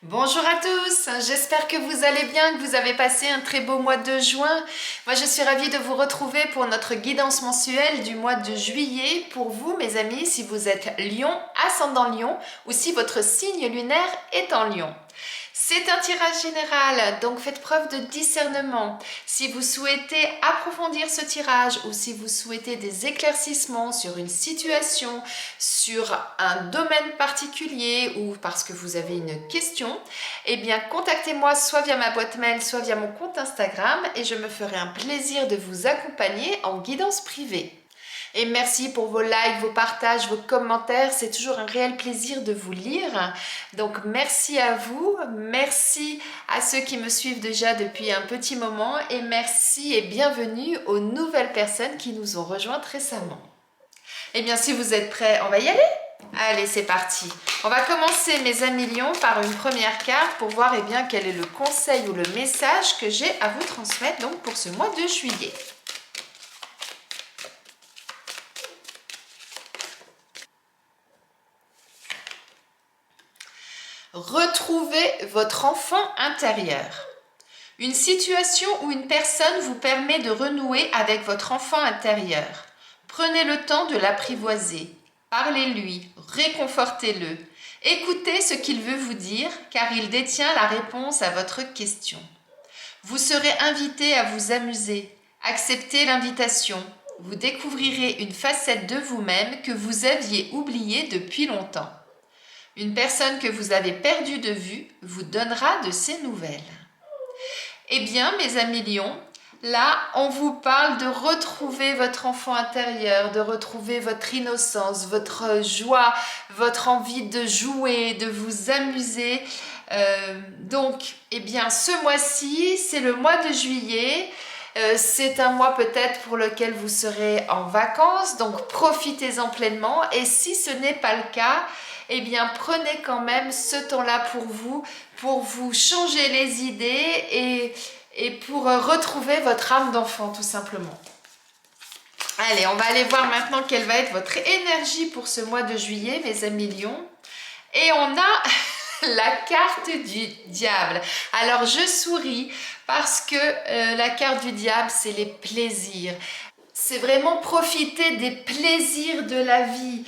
Bonjour à tous, j'espère que vous allez bien, que vous avez passé un très beau mois de juin. Moi je suis ravie de vous retrouver pour notre guidance mensuelle du mois de juillet. Pour vous mes amis, si vous êtes Lion, ascendant Lion ou si votre signe lunaire est en Lion. C'est un tirage général, donc faites preuve de discernement. Si vous souhaitez approfondir ce tirage ou si vous souhaitez des éclaircissements sur une situation, sur un domaine particulier ou parce que vous avez une question, eh bien contactez-moi soit via ma boîte mail, soit via mon compte Instagram et je me ferai un plaisir de vous accompagner en guidance privée. Et merci pour vos likes, vos partages, vos commentaires. C'est toujours un réel plaisir de vous lire. Donc merci à vous, merci à ceux qui me suivent déjà depuis un petit moment et merci et bienvenue aux nouvelles personnes qui nous ont rejointes récemment. Eh bien si vous êtes prêts, on va y aller ? Allez, c'est parti. On va commencer mes amis lions par une première carte pour voir quel est le conseil ou le message que j'ai à vous transmettre donc pour ce mois de juillet. Retrouvez votre enfant intérieur. Une situation ou une personne vous permet de renouer avec votre enfant intérieur. Prenez le temps de l'apprivoiser. Parlez-lui, réconfortez-le. Écoutez ce qu'il veut vous dire car il détient la réponse à votre question. Vous serez invité à vous amuser. Acceptez l'invitation. Vous découvrirez une facette de vous-même que vous aviez oubliée depuis longtemps. Une personne que vous avez perdue de vue vous donnera de ses nouvelles. Eh bien, mes amis lions, là, on vous parle de retrouver votre enfant intérieur, de retrouver votre innocence, votre joie, votre envie de jouer, de vous amuser. Donc, eh bien, ce mois-ci, c'est le mois de juillet. C'est un mois peut-être pour lequel vous serez en vacances, donc profitez-en pleinement. Et si ce n'est pas le cas, eh bien prenez quand même ce temps-là pour vous changer les idées et pour retrouver votre âme d'enfant tout simplement. Allez, on va aller voir maintenant quelle va être votre énergie pour ce mois de juillet, mes amis lions. Et on a la carte du diable. Alors je souris parce que la carte du diable, c'est les plaisirs. C'est vraiment profiter des plaisirs de la vie,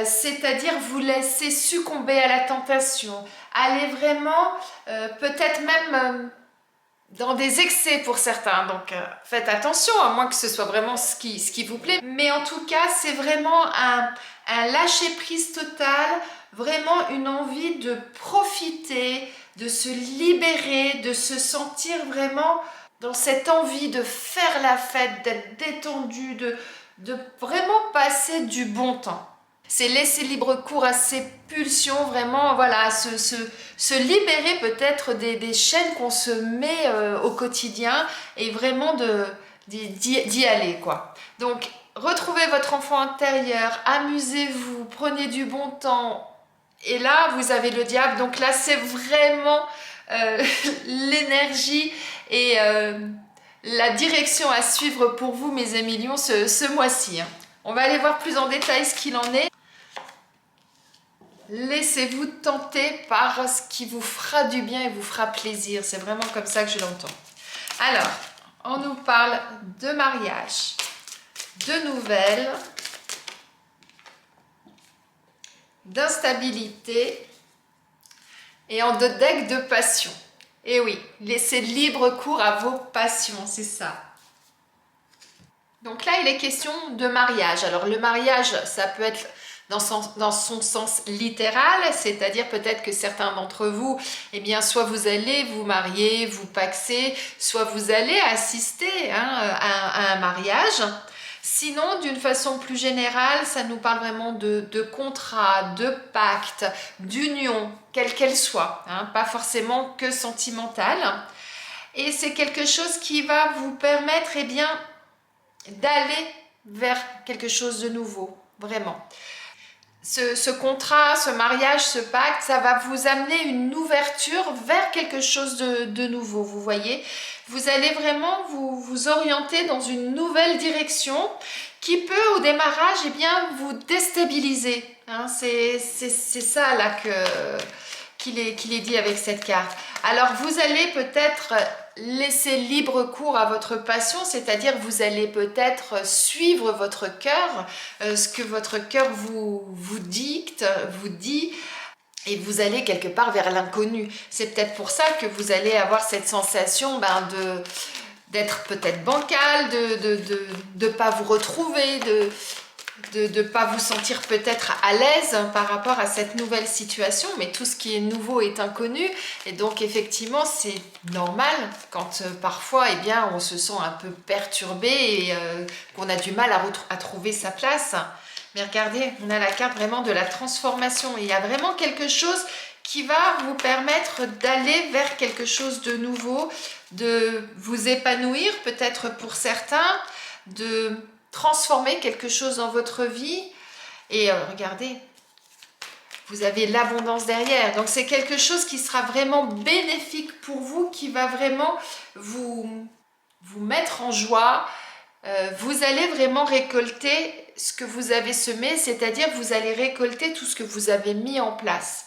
c'est-à-dire vous laisser succomber à la tentation, aller vraiment peut-être même dans des excès pour certains, donc faites attention à moins que ce soit vraiment ce qui vous plaît, mais en tout cas c'est vraiment un lâcher-prise total, vraiment une envie de profiter, de se libérer, de se sentir vraiment dans cette envie de faire la fête, d'être détendu, de vraiment passer du bon temps. C'est laisser libre cours à ses pulsions, vraiment, voilà, se libérer peut-être des chaînes qu'on se met au quotidien et vraiment d'y aller, quoi. Donc, retrouvez votre enfant intérieur, amusez-vous, prenez du bon temps. Et là, vous avez le diable, donc là, c'est vraiment l'énergie et la direction à suivre pour vous, mes amis lions, ce mois-ci. On va aller voir plus en détail ce qu'il en est. Laissez-vous tenter par ce qui vous fera du bien et vous fera plaisir. C'est vraiment comme ça que je l'entends. Alors, on nous parle de mariage, de nouvelles, d'instabilité et en deux decks de passion. Et oui, laissez libre cours à vos passions, c'est ça. Donc là, il est question de mariage. Alors le mariage, ça peut être dans son sens littéral, c'est-à-dire peut-être que certains d'entre vous, eh bien, soit vous allez vous marier, vous paxer, soit vous allez assister à un mariage. Sinon, d'une façon plus générale, ça nous parle vraiment de contrat, de pacte, d'union, quelle qu'elle soit, pas forcément que sentimentale. Et c'est quelque chose qui va vous permettre, eh bien, d'aller vers quelque chose de nouveau, vraiment. Ce contrat, ce mariage, ce pacte, ça va vous amener une ouverture vers quelque chose de nouveau, vous voyez. Vous allez vraiment vous orienter dans une nouvelle direction qui peut au démarrage vous déstabiliser. C'est ça là qu'il est dit avec cette carte. Alors vous allez peut-être laisser libre cours à votre passion, c'est-à-dire vous allez peut-être suivre votre cœur, ce que votre cœur vous dicte, vous dit, et vous allez quelque part vers l'inconnu. C'est peut-être pour ça que vous allez avoir cette sensation d'être peut-être bancal, de ne pas vous retrouver, de ne pas vous sentir peut-être à l'aise par rapport à cette nouvelle situation, mais tout ce qui est nouveau est inconnu, et donc effectivement c'est normal quand parfois eh bien, on se sent un peu perturbé et qu'on a du mal à trouver sa place. Mais regardez, on a la carte vraiment de la transformation, il y a vraiment quelque chose qui va vous permettre d'aller vers quelque chose de nouveau, de vous épanouir peut-être pour certains, de transformer quelque chose dans votre vie. Et regardez, vous avez l'abondance derrière. Donc c'est quelque chose qui sera vraiment bénéfique pour vous, qui va vraiment vous mettre en joie. Vous allez vraiment récolter ce que vous avez semé, c'est-à-dire vous allez récolter tout ce que vous avez mis en place.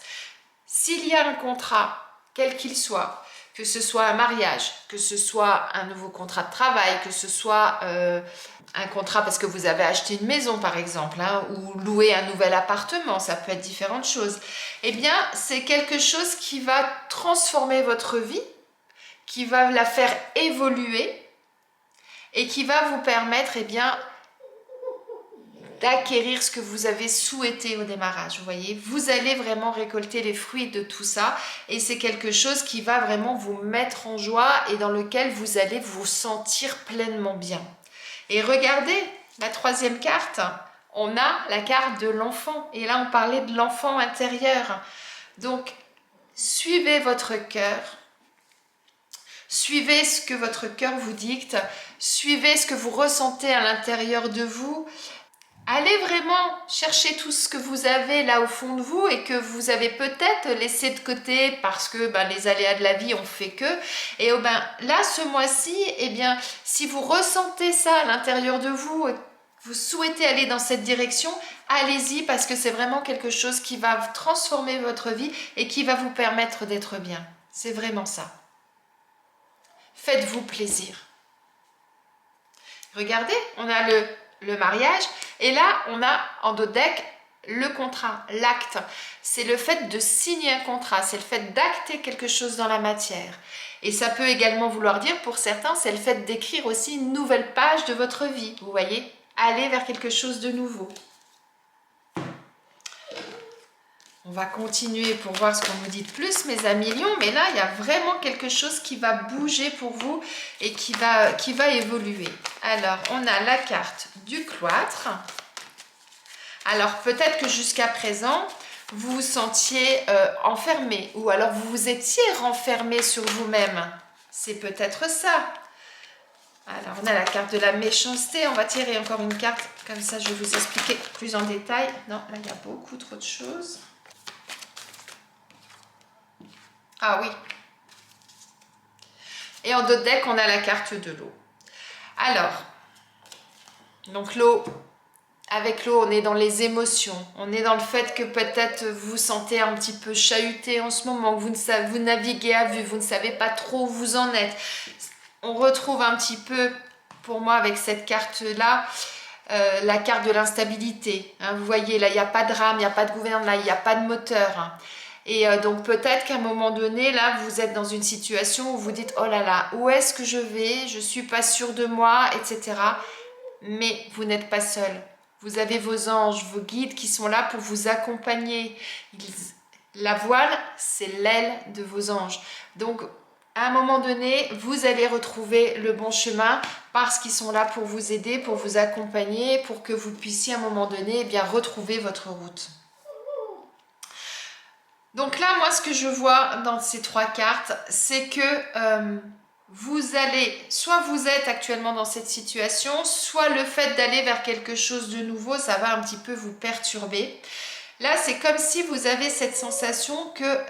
S'il y a un contrat, quel qu'il soit, que ce soit un mariage, que ce soit un nouveau contrat de travail, que ce soit un contrat parce que vous avez acheté une maison par exemple, hein, ou louer un nouvel appartement, ça peut être différentes choses, eh bien c'est quelque chose qui va transformer votre vie, qui va la faire évoluer et qui va vous permettre eh bien, d'acquérir ce que vous avez souhaité au démarrage. Vous voyez, vous allez vraiment récolter les fruits de tout ça et c'est quelque chose qui va vraiment vous mettre en joie et dans lequel vous allez vous sentir pleinement bien. Et regardez, la troisième carte, on a la carte de l'enfant et là on parlait de l'enfant intérieur. Donc, suivez votre cœur. Suivez ce que votre cœur vous dicte, suivez ce que vous ressentez à l'intérieur de vous. Allez vraiment chercher tout ce que vous avez là au fond de vous et que vous avez peut-être laissé de côté parce que les aléas de la vie ont fait que. Et là, ce mois-ci, eh bien, si vous ressentez ça à l'intérieur de vous, vous souhaitez aller dans cette direction, allez-y parce que c'est vraiment quelque chose qui va transformer votre vie et qui va vous permettre d'être bien. C'est vraiment ça. Faites-vous plaisir. Regardez, on a le mariage et là on a en dos de deck le contrat, l'acte. C'est le fait de signer un contrat, c'est le fait d'acter quelque chose dans la matière. Et ça peut également vouloir dire pour certains, c'est le fait d'écrire aussi une nouvelle page de votre vie. Vous voyez, aller vers quelque chose de nouveau. On va continuer pour voir ce qu'on nous dit de plus, mes amis lions, mais là, il y a vraiment quelque chose qui va bouger pour vous et qui va évoluer. Alors, on a la carte du cloître. Alors, peut-être que jusqu'à présent, vous vous sentiez enfermé ou alors vous vous étiez renfermé sur vous-même. C'est peut-être ça. Alors, on a la carte de la méchanceté. On va tirer encore une carte, comme ça, je vais vous expliquer plus en détail. Non, là, il y a beaucoup trop de choses. Ah oui. Et en dos de deck, on a la carte de l'eau. Alors, donc l'eau, avec l'eau, on est dans les émotions. On est dans le fait que peut-être vous vous sentez un petit peu chahuté en ce moment, que vous naviguez à vue, vous ne savez pas trop où vous en êtes. On retrouve un petit peu, pour moi, avec cette carte-là, la carte de l'instabilité. Hein, vous voyez, là, il n'y a pas de rame, il n'y a pas de gouvernail, là, il n'y a pas de moteur. Hein. Et donc peut-être qu'à un moment donné, là, vous êtes dans une situation où vous dites « Oh là là, où est-ce que je vais? Je ne suis pas sûre de moi, etc. » Mais vous n'êtes pas seul. Vous avez vos anges, vos guides qui sont là pour vous accompagner. La voile, c'est l'aile de vos anges. Donc, à un moment donné, vous allez retrouver le bon chemin parce qu'ils sont là pour vous aider, pour vous accompagner, pour que vous puissiez à un moment donné eh bien, retrouver votre route. Donc là, moi, ce que je vois dans ces trois cartes, c'est que soit vous êtes actuellement dans cette situation, soit le fait d'aller vers quelque chose de nouveau, ça va un petit peu vous perturber. Là, c'est comme si vous avez cette sensation que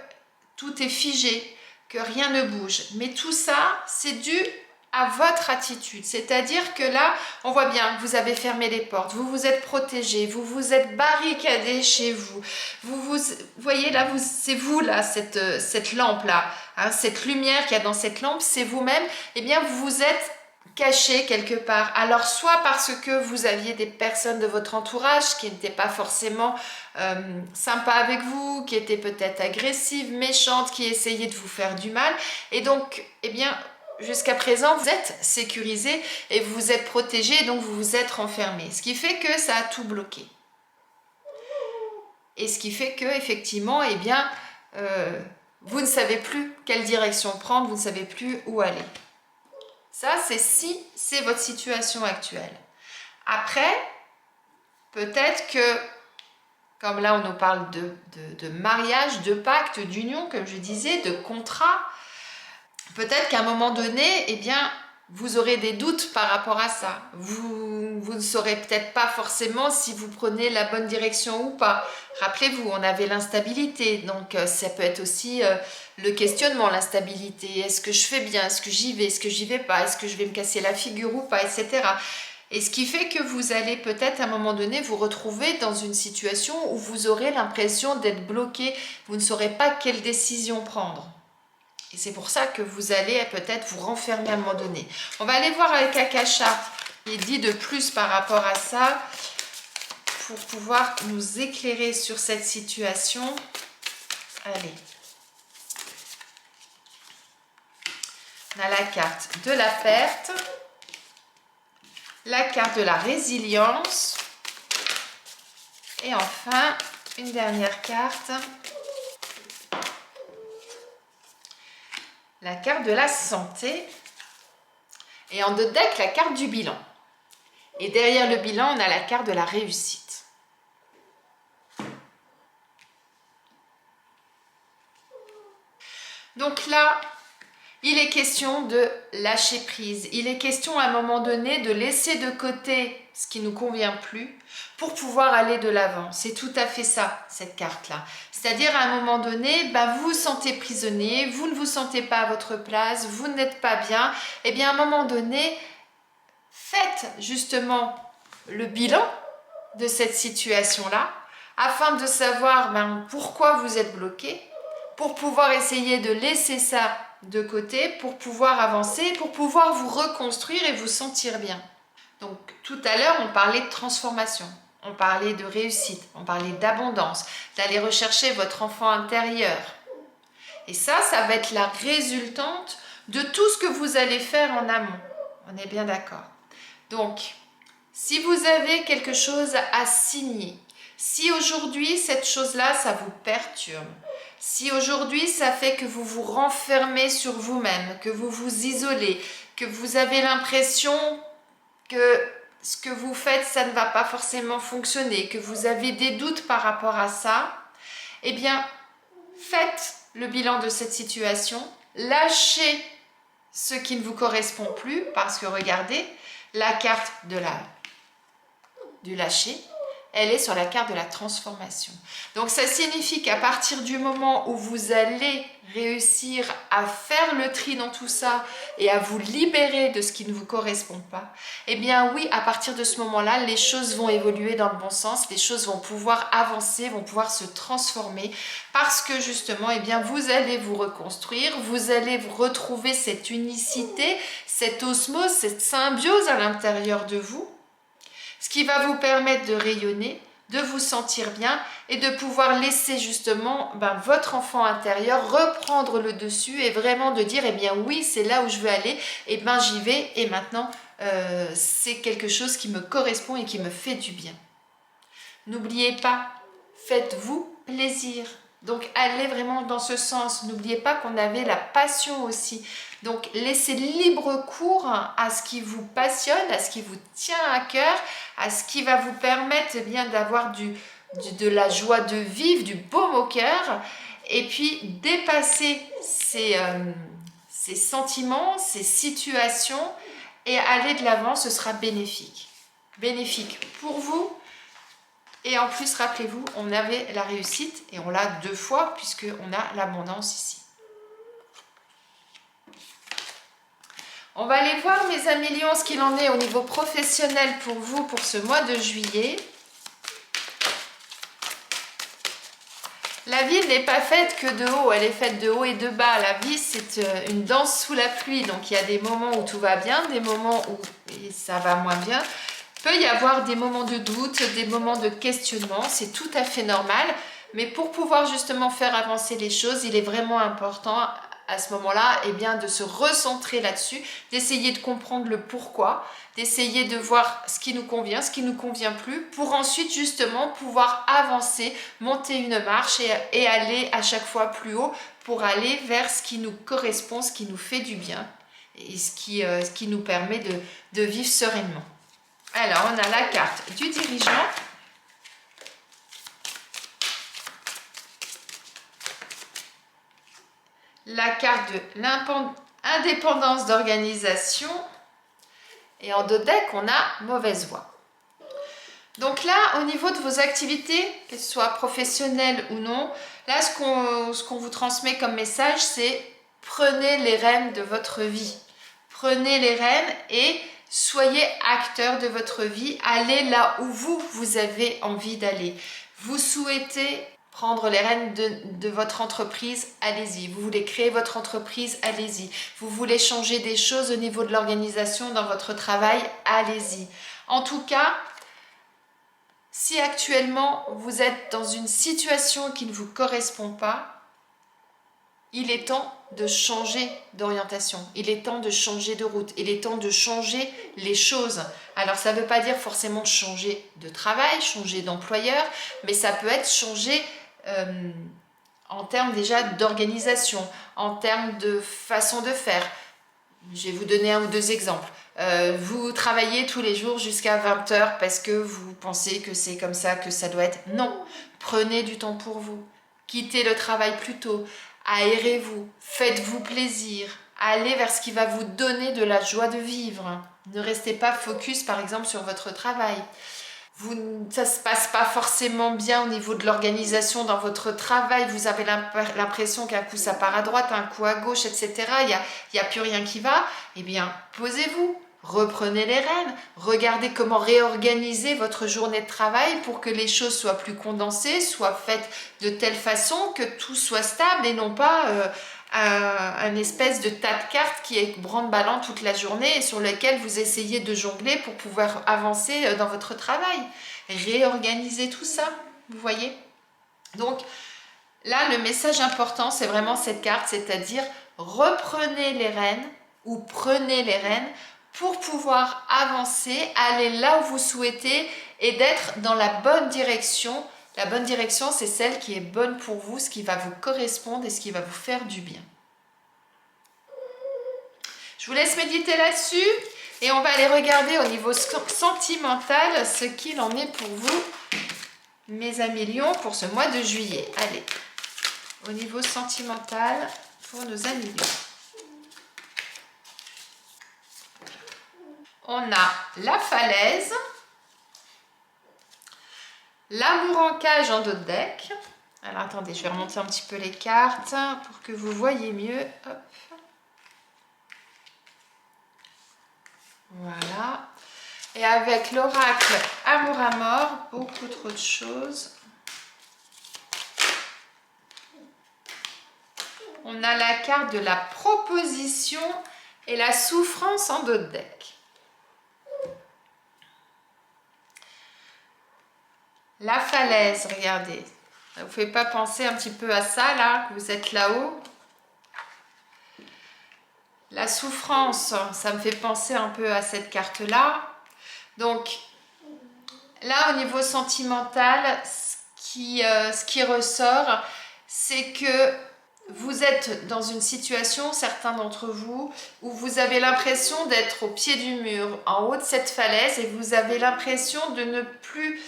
tout est figé, que rien ne bouge. Mais tout ça, c'est dû à votre attitude. C'est-à-dire que là, on voit bien, vous avez fermé les portes, vous vous êtes protégé, vous vous êtes barricadé chez vous. Vous voyez là, c'est vous là, cette lampe-là, hein, cette lumière qu'il y a dans cette lampe, c'est vous-même. Eh bien, vous vous êtes caché quelque part. Alors, soit parce que vous aviez des personnes de votre entourage qui n'étaient pas forcément sympas avec vous, qui étaient peut-être agressives, méchantes, qui essayaient de vous faire du mal. Et donc, eh bien, jusqu'à présent, vous êtes sécurisé et vous vous êtes protégé, donc vous vous êtes renfermé. Ce qui fait que ça a tout bloqué. Et ce qui fait que, effectivement, eh bien, vous ne savez plus quelle direction prendre, vous ne savez plus où aller. Ça, c'est si c'est votre situation actuelle. Après, peut-être que, comme là, on nous parle de mariage, de pacte, d'union, comme je disais, de contrat, peut-être qu'à un moment donné, eh bien, vous aurez des doutes par rapport à ça. Vous ne saurez peut-être pas forcément si vous prenez la bonne direction ou pas. Rappelez-vous, on avait l'instabilité, donc ça peut être aussi le questionnement, l'instabilité. Est-ce que je fais bien? Est-ce que j'y vais? Est-ce que j'y vais pas? Est-ce que je vais me casser la figure ou pas? Etc. Et ce qui fait que vous allez peut-être à un moment donné vous retrouver dans une situation où vous aurez l'impression d'être bloqué. Vous ne saurez pas quelle décision prendre. Et c'est pour ça que vous allez peut-être vous renfermer à un moment donné. On va aller voir avec Akasha. Il dit de plus par rapport à ça pour pouvoir nous éclairer sur cette situation. Allez. On a la carte de la perte, la carte de la résilience et enfin une dernière carte. La carte de la santé et en deux decks la carte du bilan. Et derrière le bilan, on a la carte de la réussite. Donc là, il est question de lâcher prise. Il est question à un moment donné de laisser de côté ce qui ne nous convient plus pour pouvoir aller de l'avant. C'est tout à fait ça, cette carte-là. C'est-à-dire à un moment donné, vous vous sentez prisonnier, vous ne vous sentez pas à votre place, vous n'êtes pas bien. Eh bien à un moment donné, faites justement le bilan de cette situation-là afin de savoir pourquoi vous êtes bloqué, pour pouvoir essayer de laisser ça de côté, pour pouvoir avancer, pour pouvoir vous reconstruire et vous sentir bien. Donc tout à l'heure, on parlait de transformation, on parlait de réussite, on parlait d'abondance, d'aller rechercher votre enfant intérieur. Et ça va être la résultante de tout ce que vous allez faire en amont. On est bien d'accord. Donc, si vous avez quelque chose à signer, si aujourd'hui cette chose-là, ça vous perturbe, si aujourd'hui ça fait que vous vous renfermez sur vous-même, que vous vous isolez, que vous avez l'impression que ce que vous faites, ça ne va pas forcément fonctionner, que vous avez des doutes par rapport à ça, eh bien, faites le bilan de cette situation, lâchez ce qui ne vous correspond plus, parce que regardez, la carte du lâcher, elle est sur la carte de la transformation. Donc ça signifie qu'à partir du moment où vous allez réussir à faire le tri dans tout ça et à vous libérer de ce qui ne vous correspond pas, eh bien oui, à partir de ce moment-là, les choses vont évoluer dans le bon sens, les choses vont pouvoir avancer, vont pouvoir se transformer parce que justement, eh bien, vous allez vous reconstruire, vous allez vous retrouver cette unicité, cette osmose, cette symbiose à l'intérieur de vous, ce qui va vous permettre de rayonner, de vous sentir bien et de pouvoir laisser justement votre enfant intérieur reprendre le dessus et vraiment de dire, eh bien oui, c'est là où je veux aller, eh bien j'y vais et maintenant c'est quelque chose qui me correspond et qui me fait du bien. N'oubliez pas, faites-vous plaisir. Donc allez vraiment dans ce sens. N'oubliez pas qu'on avait la passion aussi. Donc laissez libre cours à ce qui vous passionne, à ce qui vous tient à cœur, à ce qui va vous permettre bien d'avoir de la joie de vivre, du baume au cœur. Et puis dépasser ces sentiments, ces situations et aller de l'avant, ce sera bénéfique. Bénéfique pour vous. Et en plus, rappelez-vous, on avait la réussite et on l'a 2 fois puisqu'on a l'abondance ici. On va aller voir, mes amis Lions, ce qu'il en est au niveau professionnel pour vous pour ce mois de juillet. La vie n'est pas faite que de haut, elle est faite de haut et de bas. La vie, c'est une danse sous la pluie. Donc, il y a des moments où tout va bien, des moments où ça va moins bien. Il peut y avoir des moments de doute, des moments de questionnement. C'est tout à fait normal. Mais pour pouvoir justement faire avancer les choses, il est vraiment important à ce moment-là, eh bien, de se recentrer là-dessus, d'essayer de comprendre le pourquoi, d'essayer de voir ce qui nous convient, ce qui ne nous convient plus, pour ensuite justement pouvoir avancer, monter une marche et aller à chaque fois plus haut pour aller vers ce qui nous correspond, ce qui nous fait du bien et ce qui nous permet de vivre sereinement. Alors, on a la carte du dirigeant. La carte de l'indépendance d'organisation. Et en dos de deck, on a mauvaise voie. Donc là, au niveau de vos activités, qu'elles soient professionnelles ou non, là, ce qu'on vous transmet comme message, c'est prenez les rênes de votre vie. Prenez les rênes et soyez acteur de votre vie. Allez là où vous avez envie d'aller. Vous souhaitez prendre les rênes de votre entreprise, allez-y. Vous voulez créer votre entreprise, allez-y. Vous voulez changer des choses au niveau de l'organisation dans votre travail, allez-y. En tout cas, si actuellement vous êtes dans une situation qui ne vous correspond pas, il est temps de changer d'orientation, il est temps de changer de route, il est temps de changer les choses. Alors ça ne veut pas dire forcément changer de travail, changer d'employeur, mais ça peut être changer en termes déjà d'organisation, en termes de façon de faire. Je vais vous donner un ou deux exemples. Vous travaillez tous les jours jusqu'à 20 heures parce que vous pensez que c'est comme ça que ça doit être. Non, prenez du temps pour vous. Quittez le travail plus tôt. Aérez-vous. Faites-vous plaisir. Allez vers ce qui va vous donner de la joie de vivre. Ne restez pas focus par exemple sur votre travail. Ça ne se passe pas forcément bien au niveau de l'organisation dans votre travail, vous avez l'impression qu'un coup ça part à droite, un coup à gauche, etc. Il n'y a plus rien qui va, eh bien posez-vous, reprenez les rênes, regardez comment réorganiser votre journée de travail pour que les choses soient plus condensées, soient faites de telle façon que tout soit stable et non pas un espèce de tas de cartes qui est branle-ballant toute la journée et sur lequel vous essayez de jongler pour pouvoir avancer dans votre travail. Réorganisez tout ça, vous voyez. Donc là, le message important, c'est vraiment cette carte, c'est-à-dire reprenez les rênes ou prenez les rênes pour pouvoir avancer, aller là où vous souhaitez et d'être dans la bonne direction. La bonne direction, c'est celle qui est bonne pour vous, ce qui va vous correspondre et ce qui va vous faire du bien. Je vous laisse méditer là-dessus et on va aller regarder au niveau sentimental ce qu'il en est pour vous, mes amis Lions, pour ce mois de juillet. Allez, au niveau sentimental pour nos amis Lions. On a la falaise. L'amour en cage en dos de deck. Alors attendez, je vais remonter un petit peu les cartes pour que vous voyez mieux. Hop. Voilà. Et avec l'oracle amour à mort, beaucoup trop de choses. On a la carte de la proposition et la souffrance en dos de deck. La falaise, regardez. Ça vous fait pas penser un petit peu à ça, là, que vous êtes là-haut? La souffrance, ça me fait penser un peu à cette carte-là. Donc, là, au niveau sentimental, ce qui ressort, c'est que vous êtes dans une situation, certains d'entre vous, où vous avez l'impression d'être au pied du mur, en haut de cette falaise, et vous avez l'impression de ne plus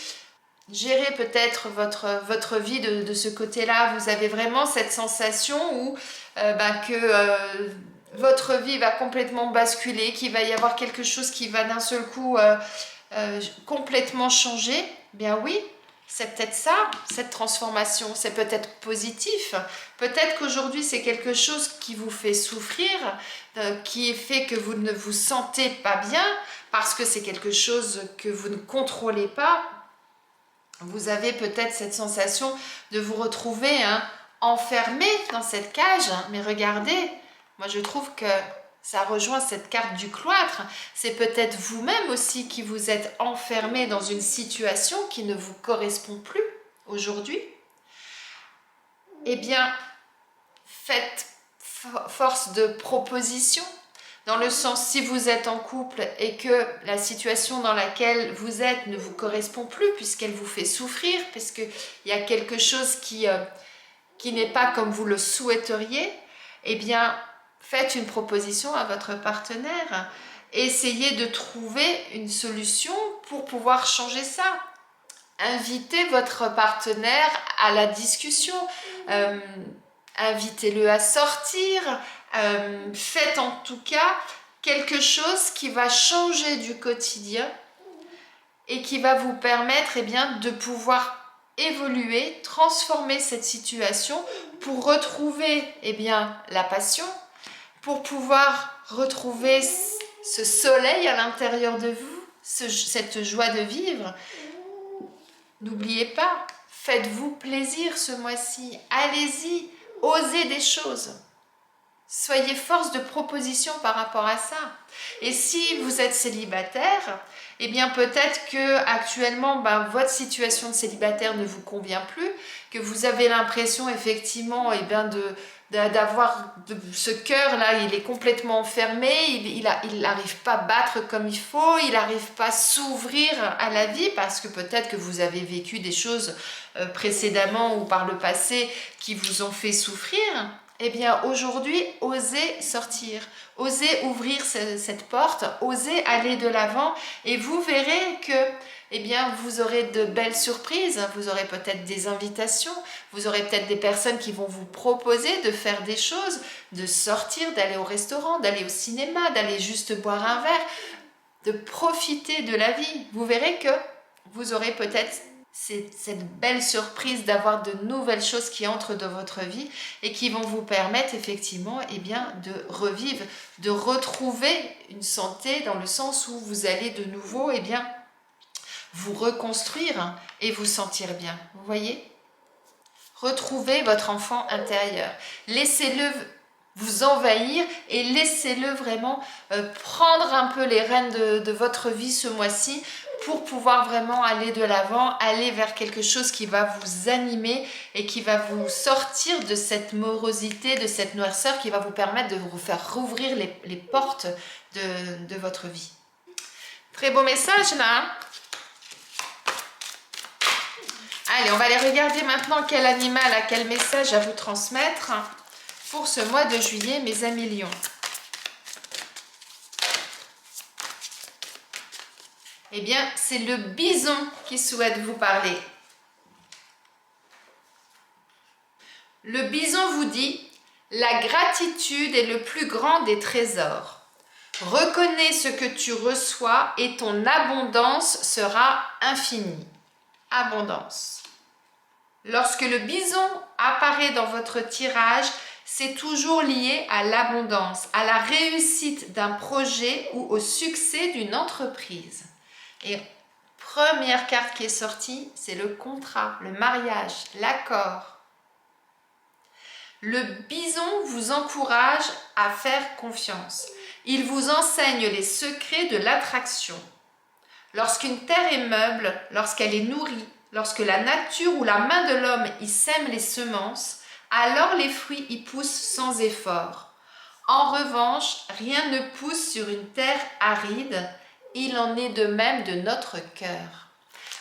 gérer peut-être votre vie de ce côté-là. Vous avez vraiment cette sensation où votre vie va complètement basculer, qu'il va y avoir quelque chose qui va d'un seul coup complètement changer. Bien oui, C'est peut-être ça, cette transformation, c'est peut-être positif. Peut-être qu'aujourd'hui, c'est quelque chose qui vous fait souffrir, qui fait que vous ne vous sentez pas bien, parce que c'est quelque chose que vous ne contrôlez pas. Vous avez peut-être cette sensation de vous retrouver enfermé dans cette cage. Mais regardez, moi je trouve que ça rejoint cette carte du cloître. C'est peut-être vous-même aussi qui vous êtes enfermé dans une situation qui ne vous correspond plus aujourd'hui. Eh bien, faites force de proposition. Dans le sens, si vous êtes en couple et que la situation dans laquelle vous êtes ne vous correspond plus, puisqu'elle vous fait souffrir, puisqu'il y a quelque chose qui n'est pas comme vous le souhaiteriez, eh bien, faites une proposition à votre partenaire. Essayez de trouver une solution pour pouvoir changer ça. Invitez votre partenaire à la discussion. Invitez-le à sortir. Faites en tout cas quelque chose qui va changer du quotidien et qui va vous permettre de pouvoir évoluer, transformer cette situation pour retrouver la passion, pour pouvoir retrouver ce soleil à l'intérieur de vous, cette joie de vivre. N'oubliez pas, faites-vous plaisir ce mois-ci, allez-y, osez des choses. Soyez force de proposition par rapport à ça. Et si vous êtes célibataire, peut-être que actuellement votre situation de célibataire ne vous convient plus, que vous avez l'impression effectivement d'avoir ce cœur-là, il est complètement enfermé, il n'arrive pas à battre comme il faut, il n'arrive pas à s'ouvrir à la vie parce que peut-être que vous avez vécu des choses précédemment ou par le passé qui vous ont fait souffrir. Aujourd'hui, osez sortir, osez ouvrir cette porte, osez aller de l'avant et vous verrez que vous aurez de belles surprises, vous aurez peut-être des invitations, vous aurez peut-être des personnes qui vont vous proposer de faire des choses, de sortir, d'aller au restaurant, d'aller au cinéma, d'aller juste boire un verre, de profiter de la vie. Vous verrez que vous aurez peut-être cette belle surprise d'avoir de nouvelles choses qui entrent dans votre vie et qui vont vous permettre effectivement de revivre, de retrouver une santé dans le sens où vous allez de nouveau vous reconstruire et vous sentir bien. Vous voyez ? Retrouvez votre enfant intérieur. Laissez-le vous envahir et laissez-le vraiment prendre un peu les rênes de votre vie ce mois-ci pour pouvoir vraiment aller de l'avant, aller vers quelque chose qui va vous animer et qui va vous sortir de cette morosité, de cette noirceur, qui va vous permettre de vous faire rouvrir les portes de votre vie. Très beau message là. Allez, on va aller regarder maintenant quel animal a quel message à vous transmettre pour ce mois de juillet, mes amis lions. C'est le bison qui souhaite vous parler. Le bison vous dit « La gratitude est le plus grand des trésors. Reconnais ce que tu reçois et ton abondance sera infinie. » Abondance. Lorsque le bison apparaît dans votre tirage, c'est toujours lié à l'abondance, à la réussite d'un projet ou au succès d'une entreprise. Et première carte qui est sortie, c'est le contrat, le mariage, l'accord. Le bison vous encourage à faire confiance. Il vous enseigne les secrets de l'attraction. Lorsqu'une terre est meuble, lorsqu'elle est nourrie, lorsque la nature ou la main de l'homme y sème les semences, alors les fruits y poussent sans effort. En revanche, rien ne pousse sur une terre aride. Il en est de même de notre cœur.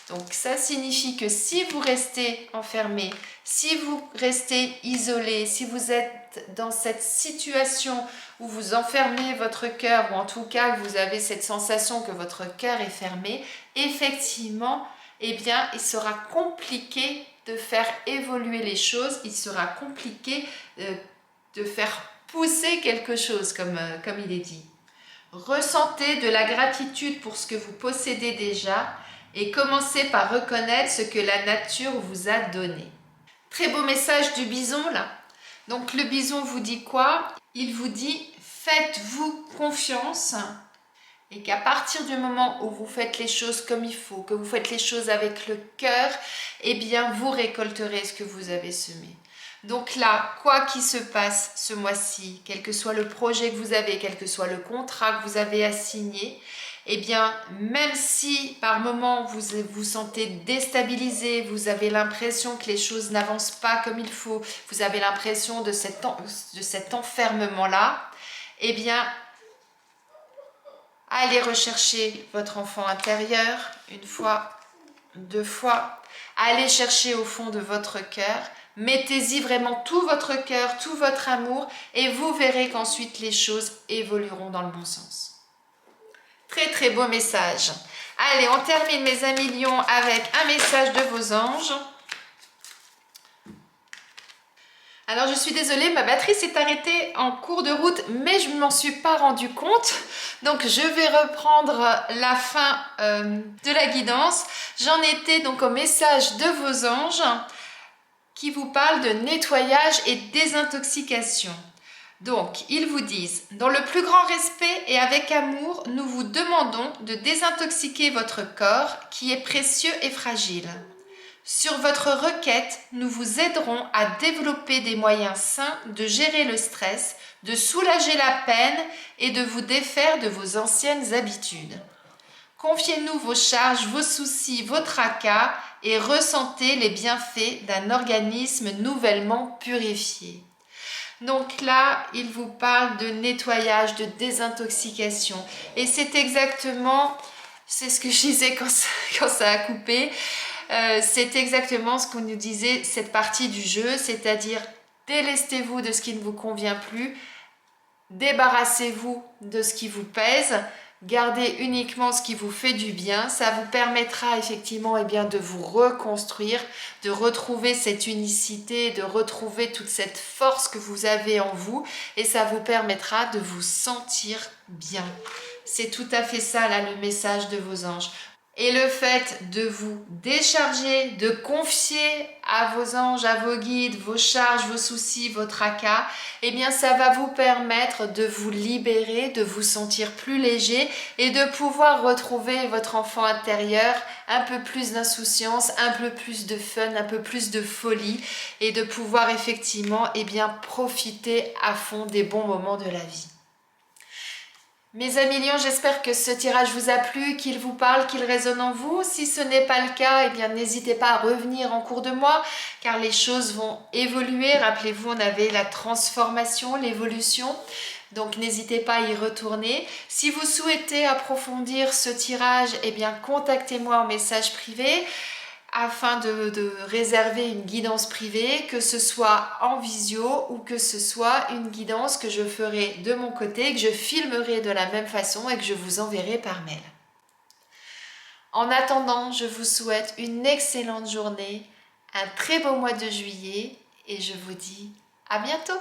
Donc ça signifie que si vous restez enfermé, si vous restez isolé, si vous êtes dans cette situation où vous enfermez votre cœur, ou en tout cas vous avez cette sensation que votre cœur est fermé, effectivement, il sera compliqué de faire évoluer les choses, il sera compliqué de faire pousser quelque chose, comme il est dit. Ressentez de la gratitude pour ce que vous possédez déjà et commencez par reconnaître ce que la nature vous a donné. Très beau message du bison là. Donc le bison vous dit quoi? Il vous dit faites-vous confiance et qu'à partir du moment où vous faites les choses comme il faut, que vous faites les choses avec le cœur, eh bien vous récolterez ce que vous avez semé. Donc là, quoi qu'il se passe ce mois-ci, quel que soit le projet que vous avez, quel que soit le contrat que vous avez à signer, eh bien, même si par moment vous vous sentez déstabilisé, vous avez l'impression que les choses n'avancent pas comme il faut, vous avez l'impression de cet enfermement-là, eh bien, allez rechercher votre enfant intérieur une fois, deux fois. Allez chercher au fond de votre cœur. Mettez-y vraiment tout votre cœur, tout votre amour et vous verrez qu'ensuite les choses évolueront dans le bon sens. Très très beau message. Allez, on termine mes amis lions avec un message de vos anges. Alors je suis désolée, ma batterie s'est arrêtée en cours de route, mais je ne m'en suis pas rendu compte. Donc je vais reprendre la fin de la guidance. J'en étais donc au message de vos anges qui vous parle de nettoyage et désintoxication. Donc, ils vous disent, dans le plus grand respect et avec amour, nous vous demandons de désintoxiquer votre corps qui est précieux et fragile. Sur votre requête, nous vous aiderons à développer des moyens sains de gérer le stress, de soulager la peine et de vous défaire de vos anciennes habitudes. Confiez-nous vos charges, vos soucis, vos tracas et ressentez les bienfaits d'un organisme nouvellement purifié. Donc là, il vous parle de nettoyage, de désintoxication. Et c'est exactement, c'est ce que je disais quand ça a coupé, c'est exactement ce qu'on nous disait, cette partie du jeu, c'est-à-dire délestez-vous de ce qui ne vous convient plus, débarrassez-vous de ce qui vous pèse, gardez uniquement ce qui vous fait du bien. Ça vous permettra effectivement de vous reconstruire, de retrouver cette unicité, de retrouver toute cette force que vous avez en vous et ça vous permettra de vous sentir bien. C'est tout à fait ça là le message de vos anges. Et le fait de vous décharger, de confier à vos anges, à vos guides, vos charges, vos soucis, vos tracas, eh bien ça va vous permettre de vous libérer, de vous sentir plus léger et de pouvoir retrouver votre enfant intérieur, un peu plus d'insouciance, un peu plus de fun, un peu plus de folie et de pouvoir effectivement profiter à fond des bons moments de la vie. Mes amis lions, j'espère que ce tirage vous a plu, qu'il vous parle, qu'il résonne en vous. Si ce n'est pas le cas, n'hésitez pas à revenir en cours de mois car les choses vont évoluer. Rappelez-vous, on avait la transformation, l'évolution. Donc n'hésitez pas à y retourner. Si vous souhaitez approfondir ce tirage, contactez-moi en message privé afin de réserver une guidance privée, que ce soit en visio ou que ce soit une guidance que je ferai de mon côté, que je filmerai de la même façon et que je vous enverrai par mail. En attendant, je vous souhaite une excellente journée, un très beau mois de juillet et je vous dis à bientôt.